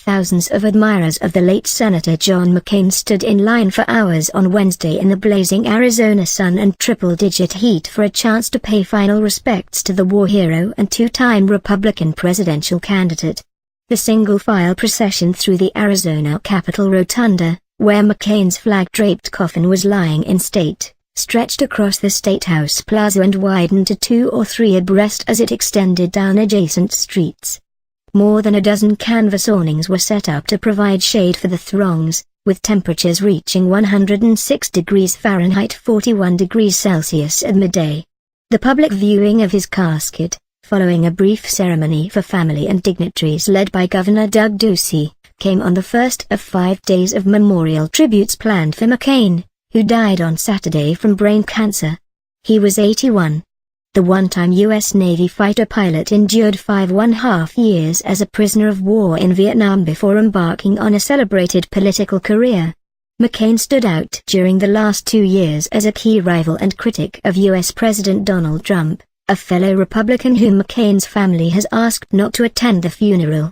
Thousands of admirers of the late Senator John McCain stood in line for hours on Wednesday in the blazing Arizona sun and triple-digit heat for a chance to pay final respects to the war hero and two-time Republican presidential candidate. The single-file procession through the Arizona Capitol Rotunda, where McCain's flag-draped coffin was lying in state, stretched across the State House Plaza and widened to 2 or 3 abreast as it extended down adjacent streets. More than a dozen canvas awnings were set up to provide shade for the throngs, with temperatures reaching 106 degrees Fahrenheit 41 degrees Celsius at midday. The public viewing of his casket, following a brief ceremony for family and dignitaries led by Governor Doug Ducey, came on the first of 5 days of memorial tributes planned for McCain, who died on Saturday from brain cancer. He was 81. The one-time U.S. Navy fighter pilot endured 5.5 years as a prisoner of war in Vietnam before embarking on a celebrated political career. McCain stood out during the last 2 years as a key rival and critic of U.S. President Donald Trump, a fellow Republican whom McCain's family has asked not to attend the funeral.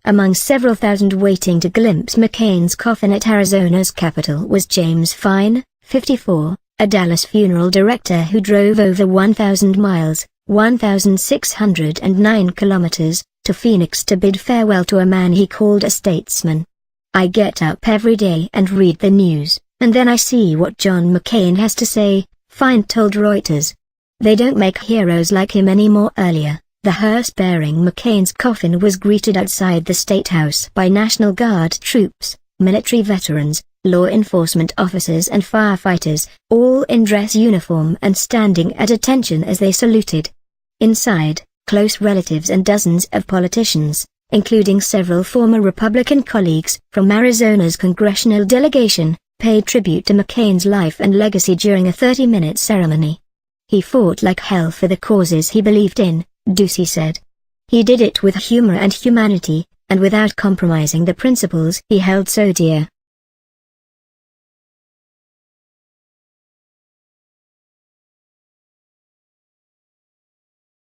Among several thousand waiting to glimpse McCain's coffin at Arizona's Capitol was James Fine, 54, a Dallas funeral director who drove over 1,000 miles, 1,609 kilometers, to Phoenix to bid farewell to a man he called a statesman. "I get up every day and read the news, and then I see what John McCain has to say," Fine told Reuters. "They don't make heroes like him anymore." Earlier, the hearse bearing McCain's coffin was greeted outside the State House by National Guard troops, military veterans, law enforcement officers and firefighters, all in dress uniform and standing at attention as they saluted. Inside, close relatives and dozens of politicians, including several former Republican colleagues from Arizona's congressional delegation, paid tribute to McCain's life and legacy during a 30-minute ceremony. "He fought like hell for the causes he believed in," Ducey said. "He did it with humor and humanity, and without compromising the principles he held so dear."